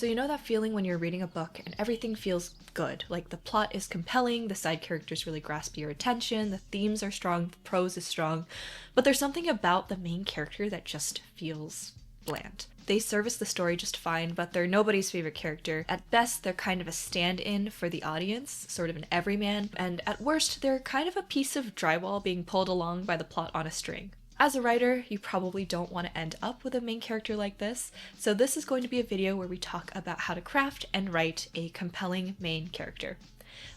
So you know that feeling when you're reading a book and everything feels good, like the plot is compelling, the side characters really grasp your attention, the themes are strong, the prose is strong, but there's something about the main character that just feels bland. They service the story just fine, but they're nobody's favorite character. At best, they're kind of a stand-in for the audience, sort of an everyman, and at worst, they're kind of a piece of drywall being pulled along by the plot on a string. As a writer, you probably don't want to end up with a main character like this, so this is going to be a video where we talk about how to craft and write a compelling main character.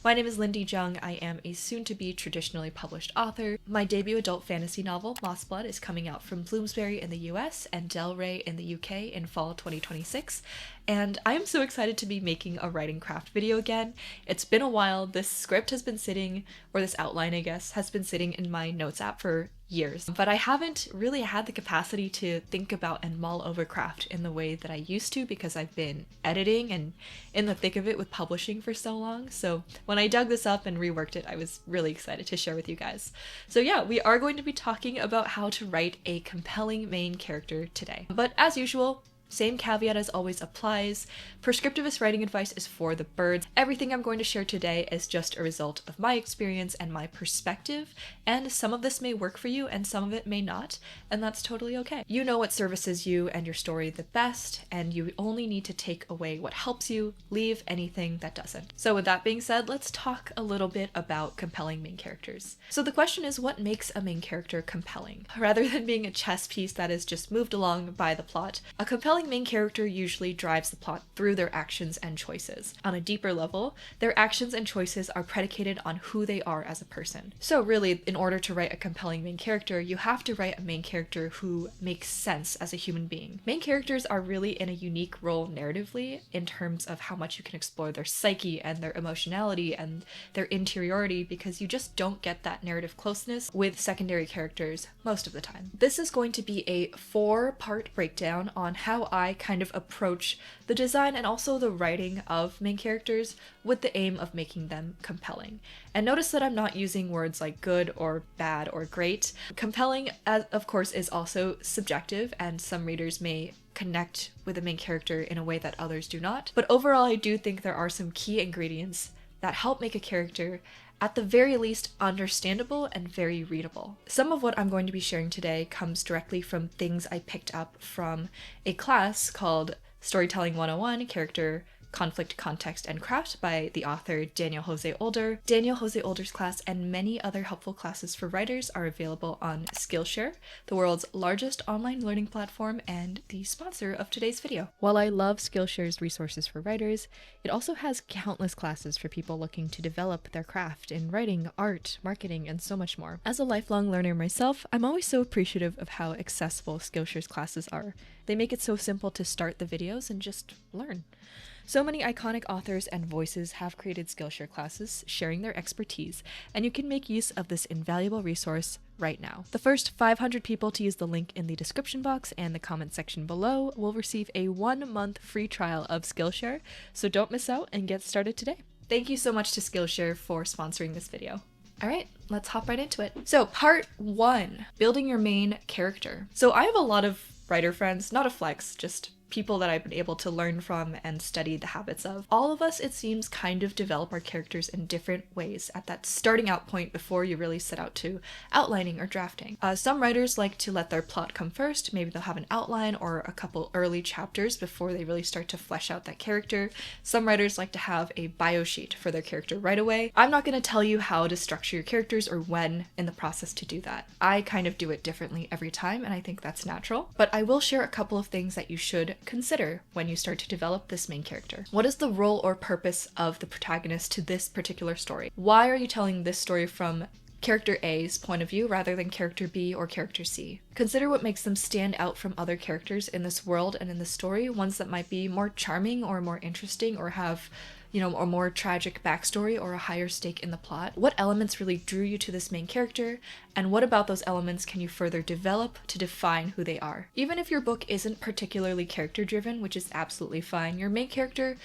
My name is Lindy Jung. I am a soon-to-be traditionally published author. My debut adult fantasy novel, MOTHSBLOOD, is coming out from Bloomsbury in the US and Del Rey in the UK in fall 2026, and I am so excited to be making a writing craft video again. It's been a while. This script has been sitting, or this outline I guess, has been sitting in my notes app for years, but I haven't really had the capacity to think about and mull over craft in the way that I used to because I've been editing and in the thick of it with publishing for so long. So when I dug this up and reworked it, I was really excited to share with you guys. So yeah, we are going to be talking about how to write a compelling main character today. But as usual, same caveat as always applies. Prescriptivist writing advice is for the birds. Everything I'm going to share today is just a result of my experience and my perspective, and some of this may work for you and some of it may not, and that's totally okay. You know what services you and your story the best, and you only need to take away what helps you, leave anything that doesn't. So with that being said, let's talk a little bit about compelling main characters. So the question is, what makes a main character compelling? Rather than being a chess piece that is just moved along by the plot, a compelling main character usually drives the plot through their actions and choices. On a deeper level, their actions and choices are predicated on who they are as a person. So really, in order to write a compelling main character, you have to write a main character who makes sense as a human being. Main characters are really in a unique role narratively in terms of how much you can explore their psyche and their emotionality and their interiority, because you just don't get that narrative closeness with secondary characters most of the time. This is going to be a 4-part breakdown on how I kind of approach the design and also the writing of main characters with the aim of making them compelling. And notice that I'm not using words like good or bad or great. Compelling, as of course, is also subjective, and some readers may connect with the main character in a way that others do not. But overall, I do think there are some key ingredients that help make a character at the very least understandable and very readable. Some of what I'm going to be sharing today comes directly from things I picked up from a class called Storytelling 101, Character, Conflict, Context, and Craft by the author Daniel Jose Older. Daniel Jose Older's class and many other helpful classes for writers are available on Skillshare, the world's largest online learning platform and the sponsor of today's video. While I love Skillshare's resources for writers, it also has countless classes for people looking to develop their craft in writing, art, marketing, and so much more. As a lifelong learner myself, I'm always so appreciative of how accessible Skillshare's classes are. They make it so simple to start the videos and just learn. So many iconic authors and voices have created Skillshare classes, sharing their expertise, and you can make use of this invaluable resource right now. The first 500 people to use the link in the description box and the comment section below will receive a 1-month free trial of Skillshare, so don't miss out and get started today. Thank you so much to Skillshare for sponsoring this video. Alright, let's hop right into it. So part 1, building your main character. So I have a lot of writer friends, not a flex, just people that I've been able to learn from and study the habits of. All of us, it seems, kind of develop our characters in different ways at that starting out point before you really set out to outlining or drafting. Some writers like to let their plot come first. Maybe they'll have an outline or a couple early chapters before they really start to flesh out that character. Some writers like to have a bio sheet for their character right away. I'm not going to tell you how to structure your characters or when in the process to do that. I kind of do it differently every time, and I think that's natural. But I will share a couple of things that you should consider when you start to develop this main character. What is the role or purpose of the protagonist to this particular story? Why are you telling this story from character A's point of view rather than character B or character C? Consider what makes them stand out from other characters in this world and in the story, ones that might be more charming or more interesting or have, a more tragic backstory or a higher stake in the plot. What elements really drew you to this main character, and what about those elements can you further develop to define who they are? Even if your book isn't particularly character driven, which is absolutely fine, your main character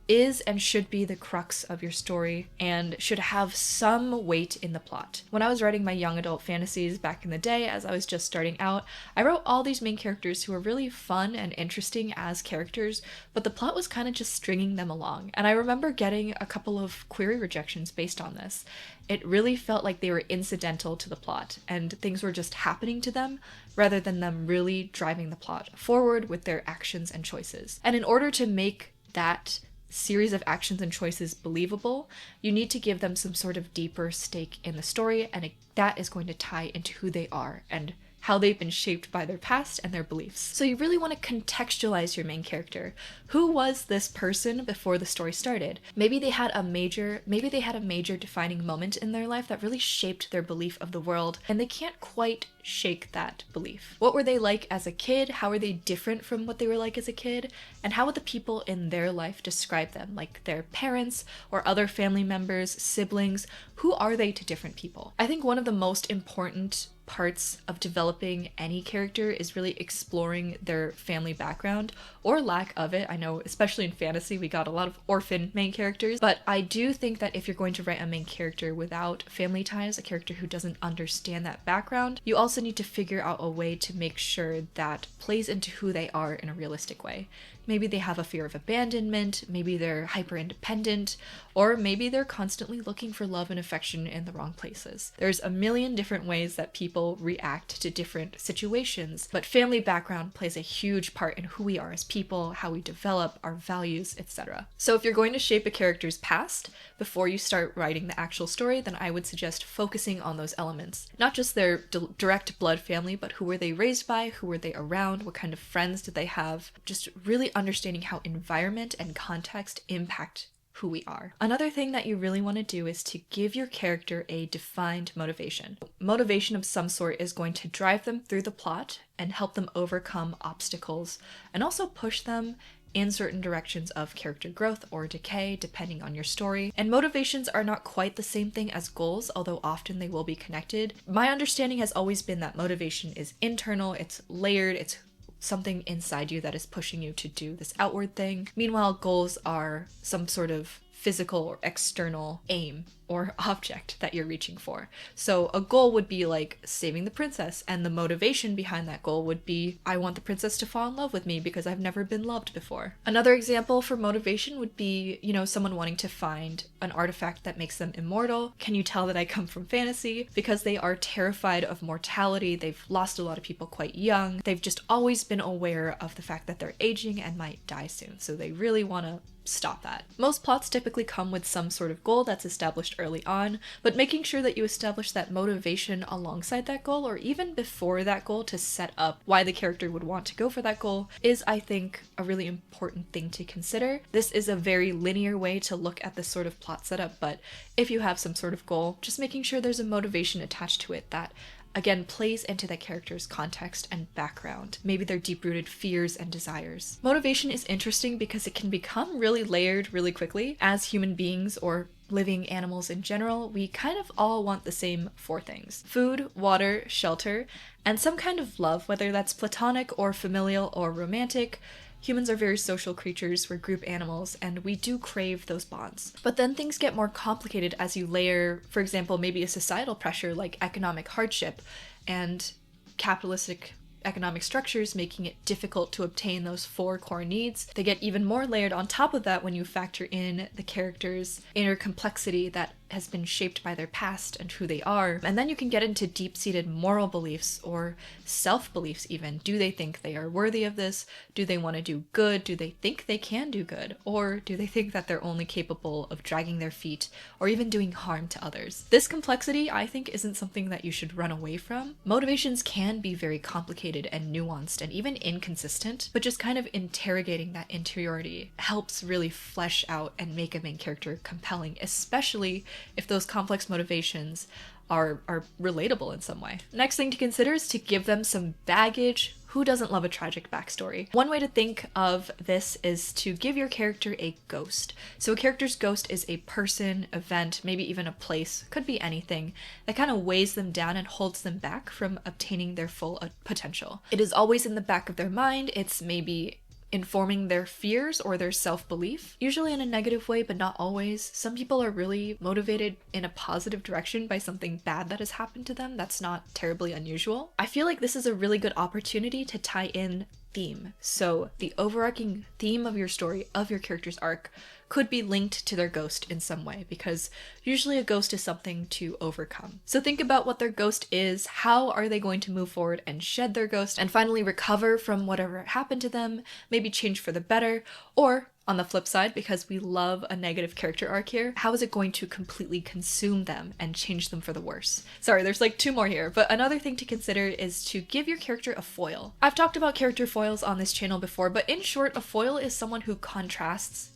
is and should be the crux of your story and should have some weight in the plot. When I was writing my young adult fantasies back in the day, as I was just starting out, I wrote all these main characters who were really fun and interesting as characters, but the plot was kind of just stringing them along. And I remember getting a couple of query rejections based on this. It really felt like they were incidental to the plot, and things were just happening to them rather than them really driving the plot forward with their actions and choices. And in order to make that series of actions and choices believable, you need to give them some sort of deeper stake in the story, and that is going to tie into who they are and how they've been shaped by their past and their beliefs. So you really want to contextualize your main character. Who was this person before the story started? Maybe they had a major defining moment in their life that really shaped their belief of the world, and they can't quite shake that belief. What were they like as a kid? How are they different from what they were like as a kid? And how would the people in their life describe them? Like their parents or other family members, siblings, who are they to different people? I think one of the most important parts of developing any character is really exploring their family background or lack of it. I know, especially in fantasy, we got a lot of orphan main characters, but I do think that if you're going to write a main character without family ties, a character who doesn't understand that background, you also need to figure out a way to make sure that plays into who they are in a realistic way. Maybe they have a fear of abandonment, maybe they're hyper independent, or maybe they're constantly looking for love and affection in the wrong places. There's a million different ways that people react to different situations, but family background plays a huge part in who we are as people, how we develop, our values, etc. So if you're going to shape a character's past before you start writing the actual story, then I would suggest focusing on those elements. Not just their direct blood family, but who were they raised by, who were they around, what kind of friends did they have, just really understanding how environment and context impact who we are. Another thing that you really want to do is to give your character a defined motivation. Motivation of some sort is going to drive them through the plot and help them overcome obstacles and also push them in certain directions of character growth or decay, depending on your story. And motivations are not quite the same thing as goals, although often they will be connected. My understanding has always been that motivation is internal, it's layered, it's something inside you that is pushing you to do this outward thing. Meanwhile, goals are some sort of physical or external aim or object that you're reaching for. So a goal would be like saving the princess, and the motivation behind that goal would be, I want the princess to fall in love with me because I've never been loved before. Another example for motivation would be, someone wanting to find an artifact that makes them immortal. Can you tell that I come from fantasy? Because they are terrified of mortality. They've lost a lot of people quite young. They've just always been aware of the fact that they're aging and might die soon. So they really want to stop that. Most plots typically come with some sort of goal that's established early on, but making sure that you establish that motivation alongside that goal or even before that goal to set up why the character would want to go for that goal is, I think, a really important thing to consider. This is a very linear way to look at this sort of plot setup, but if you have some sort of goal, just making sure there's a motivation attached to it that again plays into that character's context and background, maybe their deep-rooted fears and desires. Motivation is interesting because it can become really layered really quickly. As human beings or living animals in general, we kind of all want the same four things: food, water, shelter, and some kind of love, whether that's platonic or familial or romantic. Humans are very social creatures, we're group animals, and we do crave those bonds. But then things get more complicated as you layer, for example, maybe a societal pressure like economic hardship and capitalistic economic structures making it difficult to obtain those four core needs. They get even more layered on top of that when you factor in the character's inner complexity that has been shaped by their past and who they are. And then you can get into deep-seated moral beliefs or self-beliefs even. Do they think they are worthy of this? Do they want to do good? Do they think they can do good? Or do they think that they're only capable of dragging their feet or even doing harm to others? This complexity, I think, isn't something that you should run away from. Motivations can be very complicated and nuanced and even inconsistent, but just kind of interrogating that interiority helps really flesh out and make a main character compelling, especially if those complex motivations are relatable in some way. Next thing to consider is to give them some baggage. Who doesn't love a tragic backstory? One way to think of this is to give your character a ghost. So a character's ghost is a person, event, maybe even a place, could be anything, that kind of weighs them down and holds them back from obtaining their full potential. It is always in the back of their mind. It's maybe informing their fears or their self-belief, usually in a negative way, but not always. Some people are really motivated in a positive direction by something bad that has happened to them. That's not terribly unusual. I feel like this is a really good opportunity to tie in theme. So the overarching theme of your story, of your character's arc, could be linked to their ghost in some way, because usually a ghost is something to overcome. So think about what their ghost is, how are they going to move forward and shed their ghost, and finally recover from whatever happened to them, maybe change for the better, or on the flip side, because we love a negative character arc here, how is it going to completely consume them and change them for the worse? Sorry, there's like 2 more here, but another thing to consider is to give your character a foil. I've talked about character foils on this channel before, but in short, a foil is someone who contrasts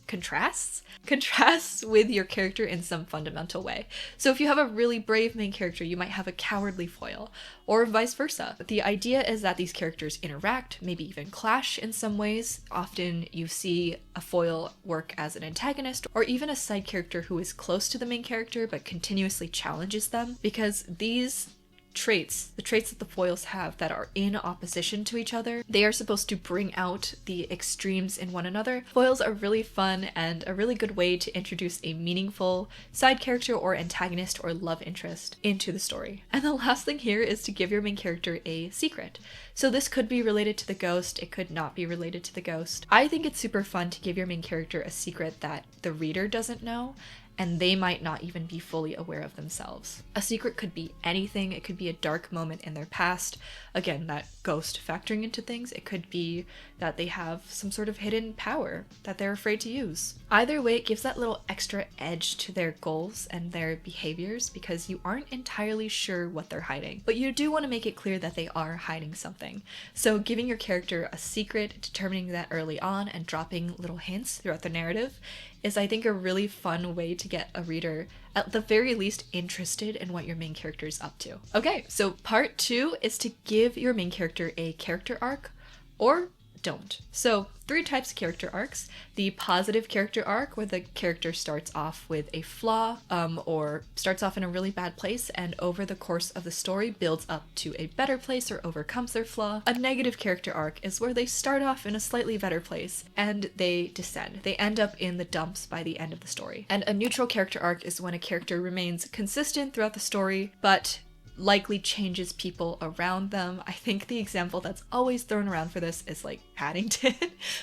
with your character in some fundamental way. So if you have a really brave main character, you might have a cowardly foil, or vice versa. The idea is that these characters interact, maybe even clash in some ways. Often you see a foil work as an antagonist, or even a side character who is close to the main character but continuously challenges them, because these traits, the traits that the foils have that are in opposition to each other, they are supposed to bring out the extremes in one another. Foils are really fun and a really good way to introduce a meaningful side character or antagonist or love interest into the story. And the last thing here is to give your main character a secret. So this could be related to the ghost, it could not be related to the ghost. I think it's super fun to give your main character a secret that the reader doesn't know, and they might not even be fully aware of themselves. A secret could be anything. It could be a dark moment in their past. Again, that ghost factoring into things. It could be that they have some sort of hidden power that they're afraid to use. Either way, it gives that little extra edge to their goals and their behaviors, because you aren't entirely sure what they're hiding, but you do want to make it clear that they are hiding something. So giving your character a secret, determining that early on, and dropping little hints throughout the narrative is, I think, a really fun way to get a reader, at the very least, interested in what your main character is up to. Okay, so part 2 is to give your main character a character arc, or don't. So 3 types of character arcs. The positive character arc, where the character starts off with a flaw, or starts off in a really bad place and over the course of the story builds up to a better place or overcomes their flaw. A negative character arc is where they start off in a slightly better place and they descend. They end up in the dumps by the end of the story. And a neutral character arc is when a character remains consistent throughout the story, but likely changes people around them. I think the example that's always thrown around for this is like Paddington,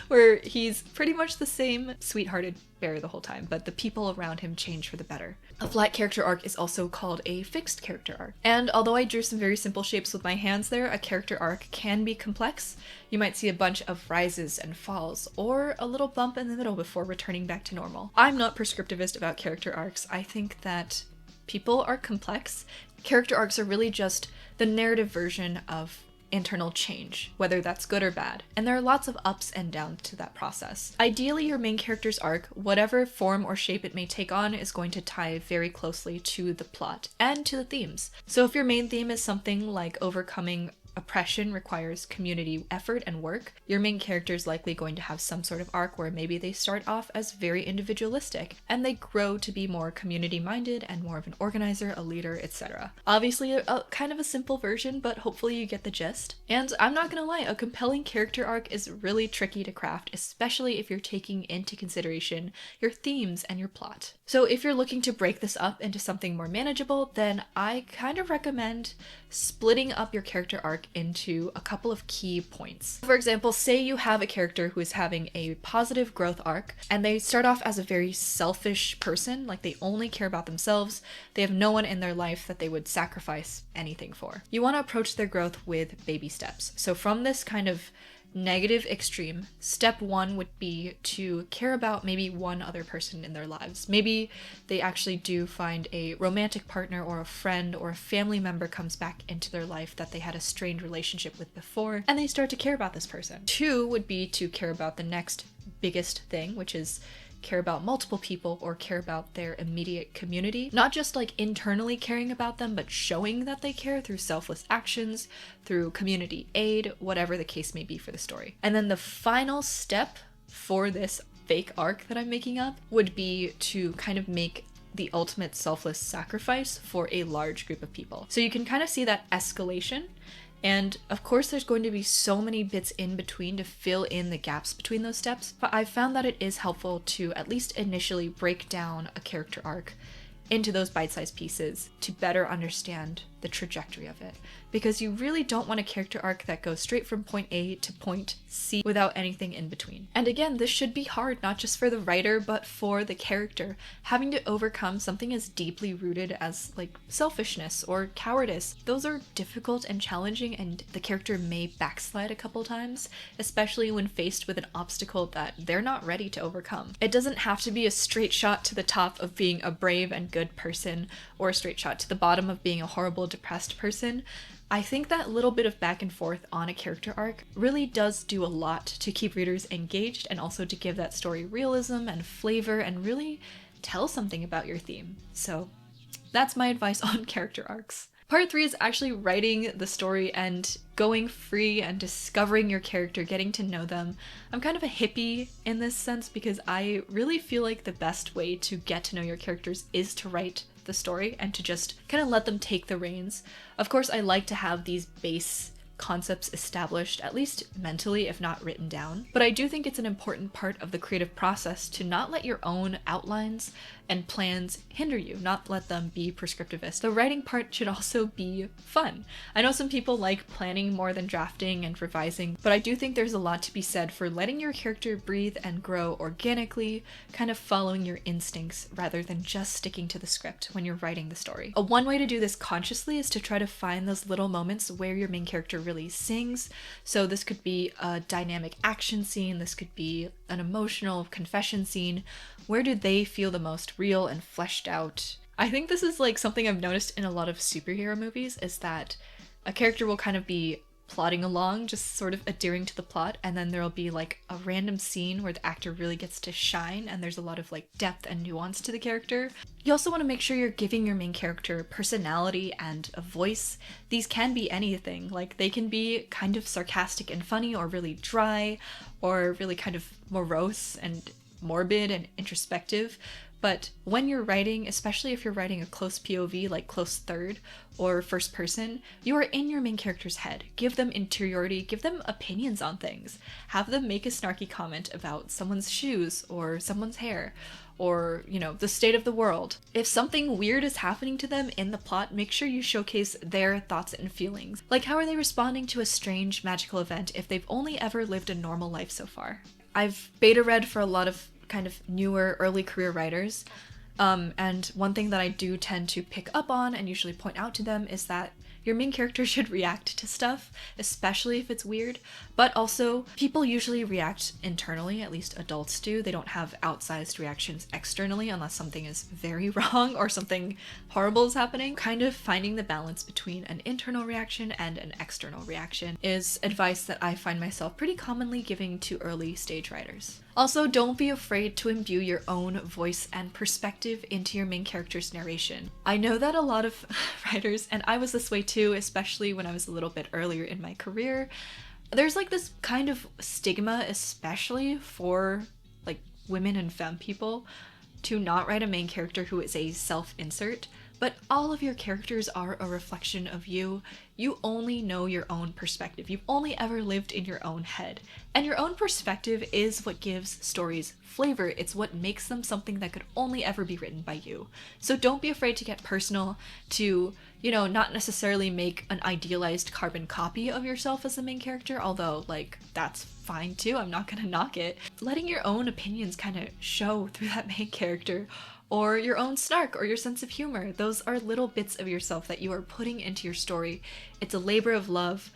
where he's pretty much the same sweethearted bear the whole time, but the people around him change for the better. A flat character arc is also called a fixed character arc. And although I drew some very simple shapes with my hands there, a character arc can be complex. You might see a bunch of rises and falls, or a little bump in the middle before returning back to normal. I'm not prescriptivist about character arcs. I think that people are complex. Character arcs are really just the narrative version of internal change, whether that's good or bad. And there are lots of ups and downs to that process. Ideally, your main character's arc, whatever form or shape it may take on, is going to tie very closely to the plot and to the themes. So if your main theme is something like overcoming oppression requires community effort and work, your main character is likely going to have some sort of arc where maybe they start off as very individualistic and they grow to be more community-minded and more of an organizer, a leader, etc. Obviously a kind of a simple version, but hopefully you get the gist. And I'm not gonna lie, a compelling character arc is really tricky to craft, especially if you're taking into consideration your themes and your plot. So if you're looking to break this up into something more manageable, then I kind of recommend splitting up your character arc into a couple of key points. For example, say you have a character who is having a positive growth arc and they start off as a very selfish person, like they only care about themselves, they have no one in their life that they would sacrifice anything for. You want to approach their growth with baby steps. So from this kind of negative extreme, step 1 would be to care about maybe one other person in their lives. Maybe they actually do find a romantic partner or a friend or a family member comes back into their life that they had a strained relationship with before, and they start to care about this person. 2 would be to care about the next biggest thing, which is care about multiple people or care about their immediate community. Not just like internally caring about them, but showing that they care through selfless actions, through community aid, whatever the case may be for the story. And then the final step for this fake arc that I'm making up would be to kind of make the ultimate selfless sacrifice for a large group of people. So you can kind of see that escalation And of course, there's going to be so many bits in between to fill in the gaps between those steps, but I've found that it is helpful to at least initially break down a character arc into those bite-sized pieces to better understand the trajectory of it. Because you really don't want a character arc that goes straight from point A to point C without anything in between. And again, this should be hard, not just for the writer, but for the character. Having to overcome something as deeply rooted as like selfishness or cowardice, those are difficult and challenging, and the character may backslide a couple times, especially when faced with an obstacle that they're not ready to overcome. It doesn't have to be a straight shot to the top of being a brave and good person, or a straight shot to the bottom of being a horrible, depressed person. I think that little bit of back and forth on a character arc really does do a lot to keep readers engaged, and also to give that story realism and flavor and really tell something about your theme. So that's my advice on character arcs. Part 3 is actually writing the story and going free and discovering your character, getting to know them. I'm kind of a hippie in this sense because I really feel like the best way to get to know your characters is to write the story and to just kind of let them take the reins. Of course, I like to have these base concepts established, at least mentally, if not written down. But I do think it's an important part of the creative process to not let your own outlines and plans hinder you, not let them be prescriptivist. The writing part should also be fun. I know some people like planning more than drafting and revising, but I do think there's a lot to be said for letting your character breathe and grow organically, kind of following your instincts rather than just sticking to the script when you're writing the story. One way to do this consciously is to try to find those little moments where your main character really sings. So this could be a dynamic action scene, this could be an emotional confession scene. Where do they feel the most real and fleshed out? I think this is like something I've noticed in a lot of superhero movies, is that a character will kind of be plodding along, just sort of adhering to the plot, and then there'll be like a random scene where the actor really gets to shine and there's a lot of like depth and nuance to the character. You also want to make sure you're giving your main character personality and a voice. These can be anything, like they can be kind of sarcastic and funny, or really dry, or really kind of morose and morbid and introspective. But when you're writing, especially if you're writing a close POV, like close third or first person, you are in your main character's head. Give them interiority, give them opinions on things. Have them make a snarky comment about someone's shoes or someone's hair, or, you know, the state of the world. If something weird is happening to them in the plot, make sure you showcase their thoughts and feelings. Like, how are they responding to a strange magical event if they've only ever lived a normal life so far? I've beta read for a lot of kind of newer early career writers, and one thing that I do tend to pick up on and usually point out to them is that your main character should react to stuff, especially if it's weird, but also people usually react internally, at least adults do. They don't have outsized reactions externally unless something is very wrong or something horrible is happening. Kind of finding the balance between an internal reaction and an external reaction is advice that I find myself pretty commonly giving to early stage writers. Also, don't be afraid to imbue your own voice and perspective into your main character's narration. I know that a lot of writers, and I was this way too, especially when I was a little bit earlier in my career, there's like this kind of stigma, especially for like women and femme people, to not write a main character who is a self-insert. But all of your characters are a reflection of you. You only know your own perspective. You've only ever lived in your own head. And your own perspective is what gives stories flavor. It's what makes them something that could only ever be written by you. So don't be afraid to get personal, to, you know, not necessarily make an idealized carbon copy of yourself as the main character, although, like, that's fine too. I'm not gonna knock it. Letting your own opinions kind of show through that main character, or your own snark or your sense of humor. Those are little bits of yourself that you are putting into your story. It's a labor of love.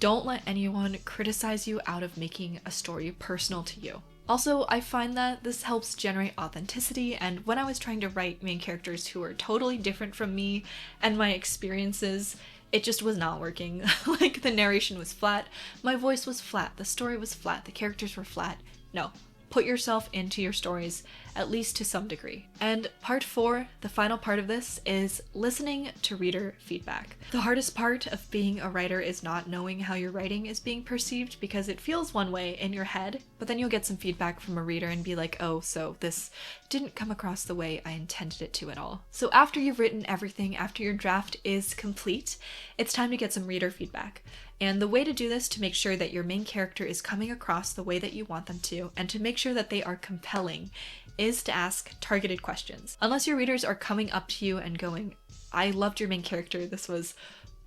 Don't let anyone criticize you out of making a story personal to you. Also, I find that this helps generate authenticity, and when I was trying to write main characters who are totally different from me and my experiences, it just was not working. Like, the narration was flat, my voice was flat, the story was flat, the characters were flat. No. Put yourself into your stories at least to some degree. And part 4, the final part of this, is listening to reader feedback. The hardest part of being a writer is not knowing how your writing is being perceived, because it feels one way in your head, but then you'll get some feedback from a reader and be like, oh, so this didn't come across the way I intended it to at all. So after you've written everything, after your draft is complete, it's time to get some reader feedback. And the way to do this, to make sure that your main character is coming across the way that you want them to, and to make sure that they are compelling, is to ask targeted questions. Unless your readers are coming up to you and going, I loved your main character, this was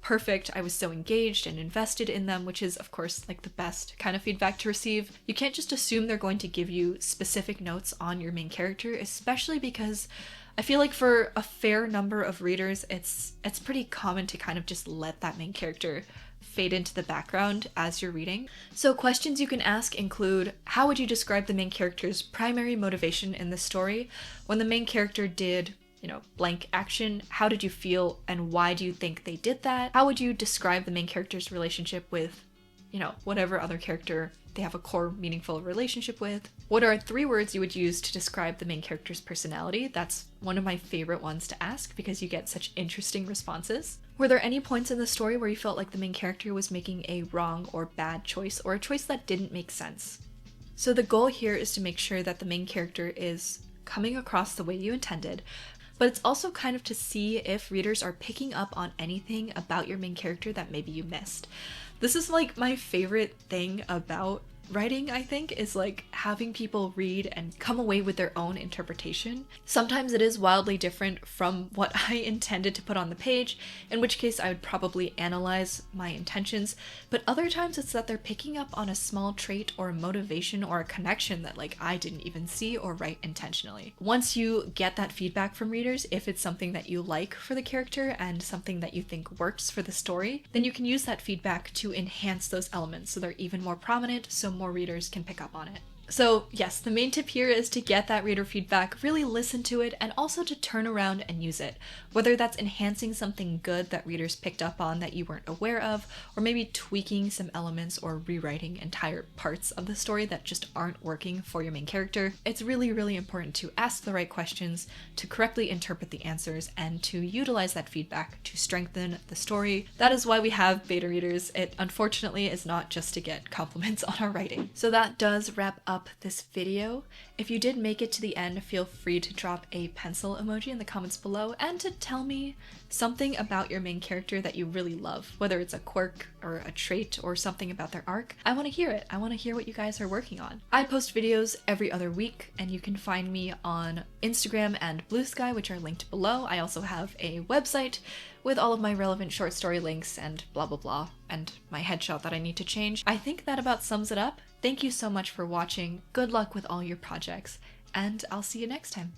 perfect, I was so engaged and invested in them, which is of course like the best kind of feedback to receive. You can't just assume they're going to give you specific notes on your main character, especially because I feel like for a fair number of readers, it's pretty common to kind of just let that main character fade into the background as you're reading. So questions you can ask include, how would you describe the main character's primary motivation in this story? When the main character did, blank action, how did you feel and why do you think they did that? How would you describe the main character's relationship with, whatever other character they have a core meaningful relationship with? What are 3 words you would use to describe the main character's personality? That's one of my favorite ones to ask because you get such interesting responses. Were there any points in the story where you felt like the main character was making a wrong or bad choice, or a choice that didn't make sense? So the goal here is to make sure that the main character is coming across the way you intended, but it's also kind of to see if readers are picking up on anything about your main character that maybe you missed. This is like my favorite thing about writing, I think, is like having people read and come away with their own interpretation. Sometimes it is wildly different from what I intended to put on the page, in which case I would probably analyze my intentions, but other times it's that they're picking up on a small trait or a motivation or a connection that like I didn't even see or write intentionally. Once you get that feedback from readers, if it's something that you like for the character and something that you think works for the story, then you can use that feedback to enhance those elements so they're even more prominent, so more readers can pick up on it. So yes, the main tip here is to get that reader feedback, really listen to it, and also to turn around and use it. Whether that's enhancing something good that readers picked up on that you weren't aware of, or maybe tweaking some elements or rewriting entire parts of the story that just aren't working for your main character. It's really, really important to ask the right questions, to correctly interpret the answers, and to utilize that feedback to strengthen the story. That is why we have beta readers. It unfortunately is not just to get compliments on our writing. So that does wrap up this video. If you did make it to the end, feel free to drop a pencil emoji in the comments below and to tell me something about your main character that you really love, whether it's a quirk or a trait or something about their arc. I want to hear it. I want to hear what you guys are working on. I post videos every other week, and you can find me on Instagram and Blue Sky, which are linked below. I also have a website with all of my relevant short story links and blah blah blah, and my headshot that I need to change. I think that about sums it up. Thank you so much for watching. Good luck with all your projects, and I'll see you next time.